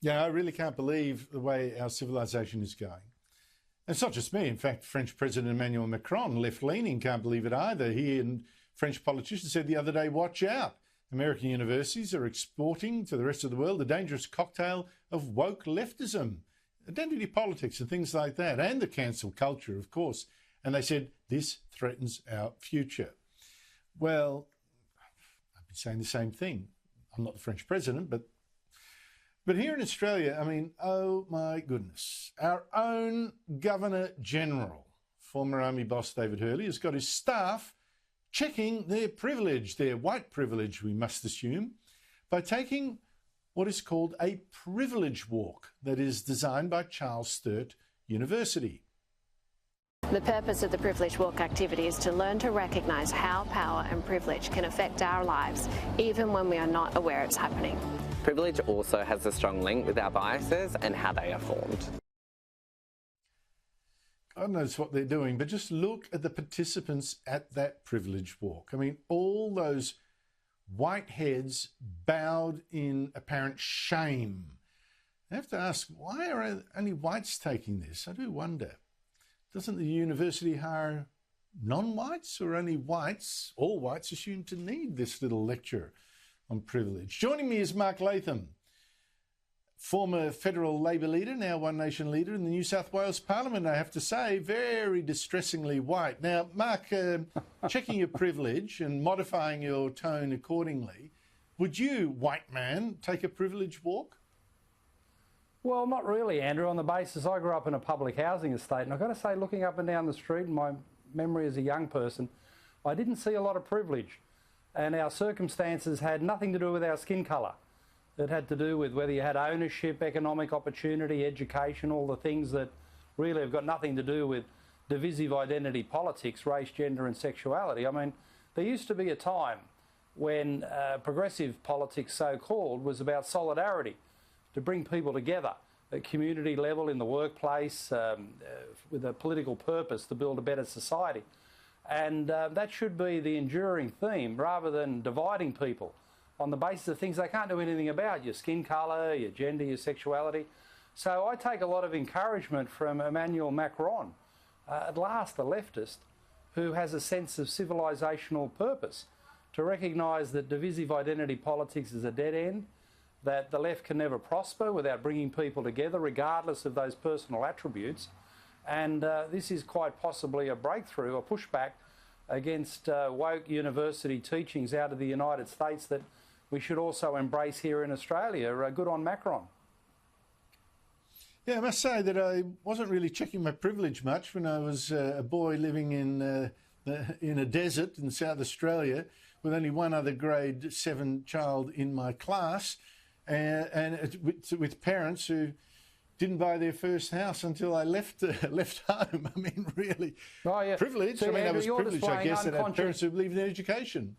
Yeah, I really can't believe the way our civilization is going. And it's not just me. In fact, French President Emmanuel Macron, left-leaning, can't believe it either. He and French politicians said the other day, watch out. American universities are exporting to the rest of the world a dangerous cocktail of woke leftism, identity politics and things like that, and the cancel culture, of course. And they said, this threatens our future. Well, I've been saying the same thing. I'm not the French president, but here in Australia, I mean, oh my goodness, our own Governor-General, former Army boss David Hurley, has got his staff checking their privilege, their white privilege, we must assume, by taking what is called a privilege walk that is designed by Charles Sturt University. The purpose of the Privilege Walk activity is to learn to recognise how power and privilege can affect our lives, even when we are not aware it's happening. Privilege also has a strong link with our biases and how they are formed. God knows what they're doing, but just look at the participants at that privilege walk. I mean, all those white heads bowed in apparent shame. I have to ask, why are only whites taking this? I do wonder. Doesn't the university hire non-whites, or only whites, all whites, assumed to need this little lecture on privilege? Joining me is Mark Latham, former federal Labor leader, now One Nation leader in the New South Wales Parliament, I have to say, very distressingly white. Now, Mark, checking your privilege and modifying your tone accordingly, would you, white man, take a privilege walk? Well, not really, Andrew, on the basis I grew up in a public housing estate, and I've got to say, looking up and down the street, in my memory as a young person, I didn't see a lot of privilege, and our circumstances had nothing to do with our skin colour. It had to do with whether you had ownership, economic opportunity, education, all the things that really have got nothing to do with divisive identity politics, race, gender and sexuality. I mean, there used to be a time when progressive politics, so-called, was about solidarity, to bring people together at community level, in the workplace, with a political purpose to build a better society. And that should be the enduring theme, rather than dividing people on the basis of things they can't do anything about, your skin colour, your gender, your sexuality. So I take a lot of encouragement from Emmanuel Macron, at last a leftist, who has a sense of civilisational purpose, to recognise that divisive identity politics is a dead end, that the left can never prosper without bringing people together, regardless of those personal attributes. And this is quite possibly a breakthrough, a pushback against woke university teachings out of the United States that we should also embrace here in Australia. Good on Macron. Yeah, I must say that I wasn't really checking my privilege much when I was a boy living in a desert in South Australia with only one other grade 7 child in my class, and with parents who didn't buy their first house until I left home. I mean, really, privilege. See, I mean, Andrew, that was privilege, I guess, that had parents who believed in education.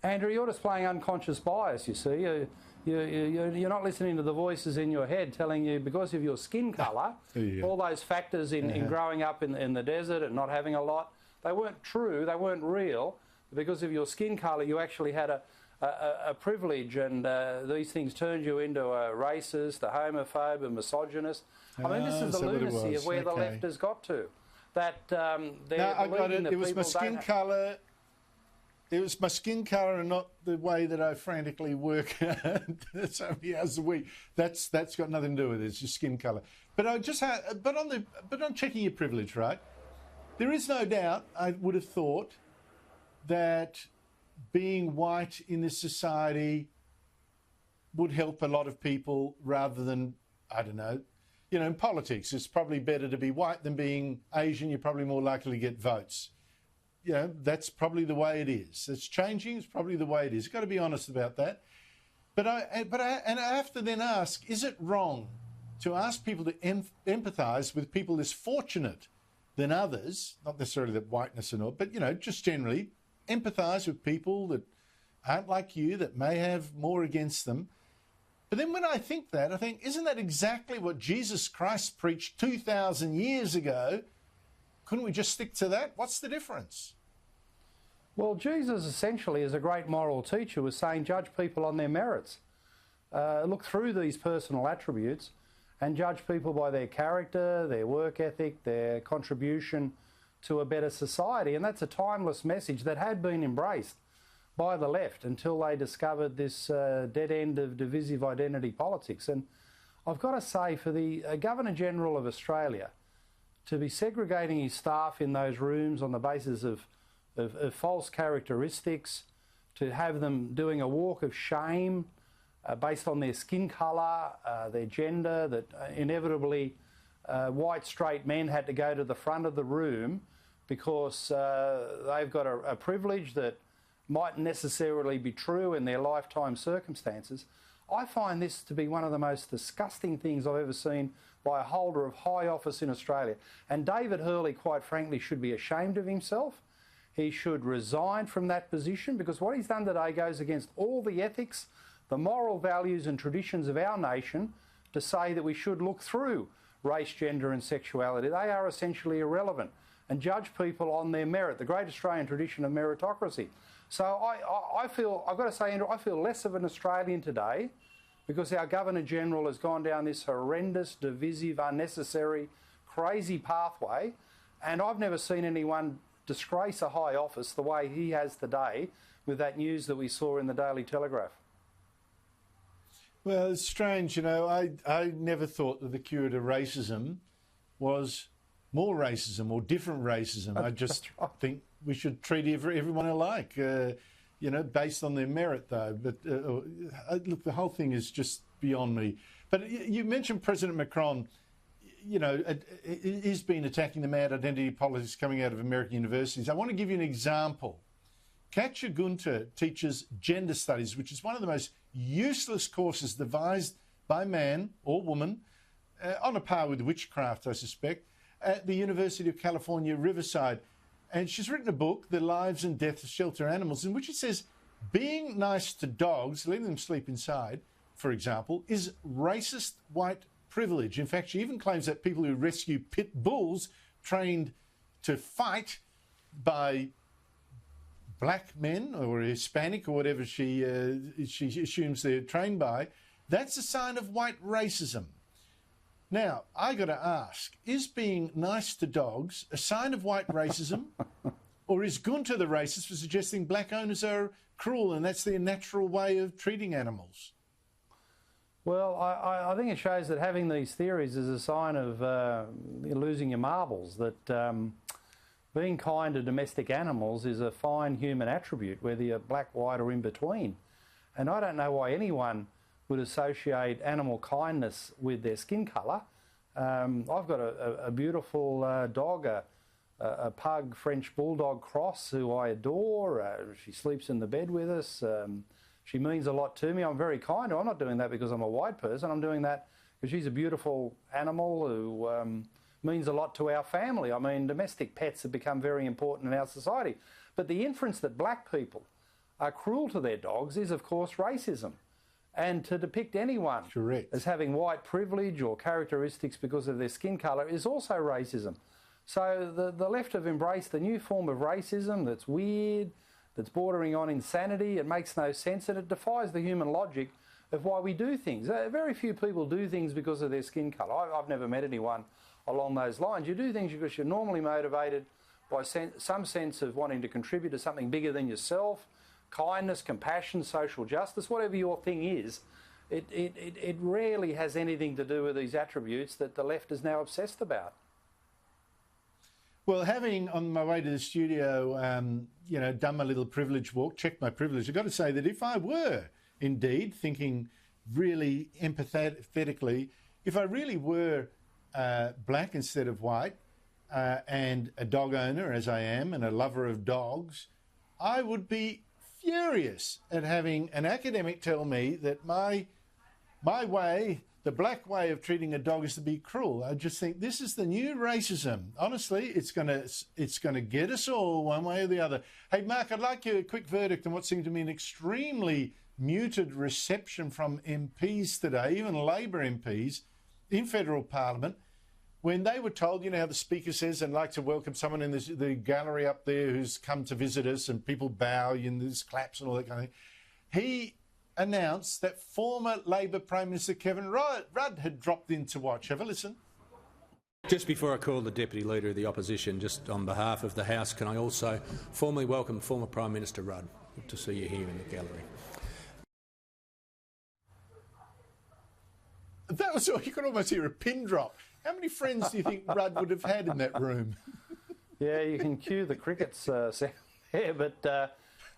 Andrew, you're displaying unconscious bias, you see. You're not listening to the voices in your head telling you, because of your skin colour, all those factors in growing up in the desert and not having a lot, they weren't true, they weren't real. Because of your skin colour, you actually had a privilege, and these things turned you into a racist, a homophobe, a misogynist. I mean, this is the lunacy of where the left has got to. That I got it. It was my skin colour. It was my skin colour and not the way that I frantically work so many hours a week. That's got nothing to do with it. It's just skin colour. But on checking your privilege, right? There is no doubt, I would have thought, that being white in this society would help a lot of people rather than, I don't know, in politics, it's probably better to be white than being Asian. You're probably more likely to get votes. That's probably the way it is. It's changing. It's probably the way it is. You've got to be honest about that. But I have to then ask, is it wrong to ask people to empathise with people less fortunate than others, not necessarily that whiteness and all, but, just generally, empathise with people that aren't like you, that may have more against them. But then when I think that, I think, isn't that exactly what Jesus Christ preached 2,000 years ago? Couldn't we just stick to that? What's the difference? Well, Jesus essentially, as a great moral teacher, was saying judge people on their merits. look through these personal attributes and judge people by their character, their work ethic, their contribution to a better society. And that's a timeless message that had been embraced by the left until they discovered this dead end of divisive identity politics. And I've got to say, for the Governor-General of Australia to be segregating his staff in those rooms on the basis of false characteristics, to have them doing a walk of shame based on their skin colour, their gender, that inevitably white straight men had to go to the front of the room because they've got a privilege that mightn't necessarily be true in their lifetime circumstances. I find this to be one of the most disgusting things I've ever seen by a holder of high office in Australia. And David Hurley, quite frankly, should be ashamed of himself. He should resign from that position, because what he's done today goes against all the ethics, the moral values and traditions of our nation, to say that we should look through race, gender and sexuality. They are essentially irrelevant, and judge people on their merit, the great Australian tradition of meritocracy. So I feel, I've got to say, Andrew, I feel less of an Australian today because our Governor-General has gone down this horrendous, divisive, unnecessary, crazy pathway, and I've never seen anyone disgrace a high office the way he has today with that news that we saw in the Daily Telegraph. Well, it's strange, you know, I never thought that the cure to racism was more racism or different racism. I just think we should treat everyone alike, you know, based on their merit, though. But look, the whole thing is just beyond me. But you mentioned President Macron, you know, he's been attacking the mad identity politics coming out of American universities. I want to give you an example. Katja Gunter teaches gender studies, which is one of the most useless courses devised by man or woman, on a par with witchcraft, I suspect, at the University of California, Riverside. And she's written a book, The Lives and Death of Shelter Animals, in which it says being nice to dogs, letting them sleep inside, for example, is racist white privilege. In fact, she even claims that people who rescue pit bulls trained to fight by black men or Hispanic or whatever she assumes they're trained by, that's a sign of white racism. Now, I got to ask, is being nice to dogs a sign of white racism? Or is Gunter the racist for suggesting black owners are cruel and that's their natural way of treating animals? Well, I think it shows that having these theories is a sign of losing your marbles, that being kind to domestic animals is a fine human attribute, whether you're black, white or in between. And I don't know why anyone would associate animal kindness with their skin colour. I've got a beautiful dog, a pug French bulldog cross who I adore. She sleeps in the bed with us. She means a lot to me. I'm very kind to her. I'm not doing that because I'm a white person. I'm doing that because she's a beautiful animal who means a lot to our family. I mean, domestic pets have become very important in our society. But the inference that black people are cruel to their dogs is, of course, racism. And to depict anyone as having white privilege or characteristics because of their skin colour is also racism. So the left have embraced a new form of racism that's weird, that's bordering on insanity. It makes no sense, and it defies the human logic of why we do things. Very few people do things because of their skin colour. I've never met anyone along those lines. You do things because you're normally motivated by some sense of wanting to contribute to something bigger than yourself. Kindness, compassion, social justice, whatever your thing is, it rarely has anything to do with these attributes that the left is now obsessed about. Well, having on my way to the studio, you know, done my little privilege walk, checked my privilege, I've got to say that if I were indeed thinking really empathetically, if I really were black instead of white and a dog owner, as I am, and a lover of dogs, I would be furious at having an academic tell me that my way, the black way of treating a dog, is to be cruel. I just think this is the new racism. Honestly, it's gonna get us all one way or the other. Hey, Mark, I'd like a quick verdict on what seemed to me an extremely muted reception from MPs today, even Labor MPs in federal parliament, when they were told, you know how the Speaker says, I'd like to welcome someone in the gallery up there who's come to visit us, and people bow and there's claps and all that kind of thing. He announced that former Labor Prime Minister Kevin Rudd had dropped in to watch. Have a listen. Just before I call the Deputy Leader of the Opposition, just on behalf of the House, can I also formally welcome former Prime Minister Rudd? Good to see you here in the gallery. That was all. You could almost hear a pin drop. How many friends do you think Rudd would have had in that room? Yeah, you can cue the crickets sound there, but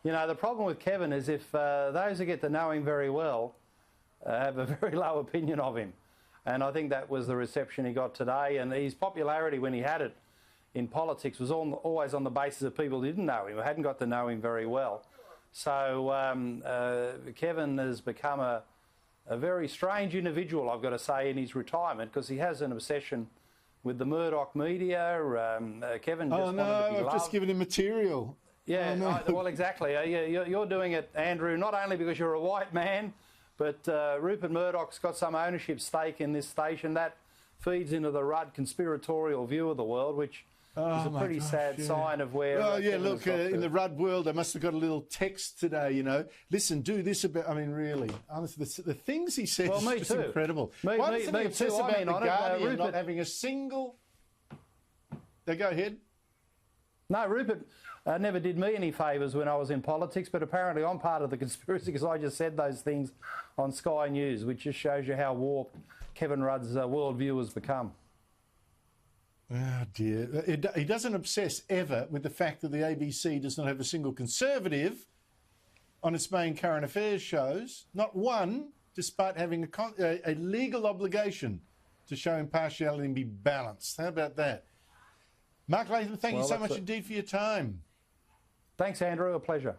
you know, the problem with Kevin is if those who get to know him very well have a very low opinion of him. And I think that was the reception he got today. And his popularity when he had it in politics was always on the basis of people who didn't know him, or hadn't got to know him very well. So Kevin has become a very strange individual, I've got to say, in his retirement, because he has an obsession with the Murdoch media. Kevin just wanted to be loved. I've just given him material. Yeah, well, exactly. You're doing it, Andrew, not only because you're a white man, but Rupert Murdoch's got some ownership stake in this station. That feeds into the Rudd conspiratorial view of the world, which is a pretty sad sign of where... Well, yeah, look, in the Rudd world, they must have got a little text today, you know. Listen, do this about... I mean, really, honestly, the things he says is just incredible. Me too. About the Guardian not having a single... Go ahead. No, Rupert never did me any favours when I was in politics, but apparently I'm part of the conspiracy because I just said those things on Sky News, which just shows you how warped Kevin Rudd's worldview has become. Oh, dear. He doesn't obsess ever with the fact that the ABC does not have a single Conservative on its main current affairs shows. Not one, despite having a legal obligation to show impartiality and be balanced. How about that? Mark Latham, thank you so much indeed for your time. Thanks, Andrew. A pleasure.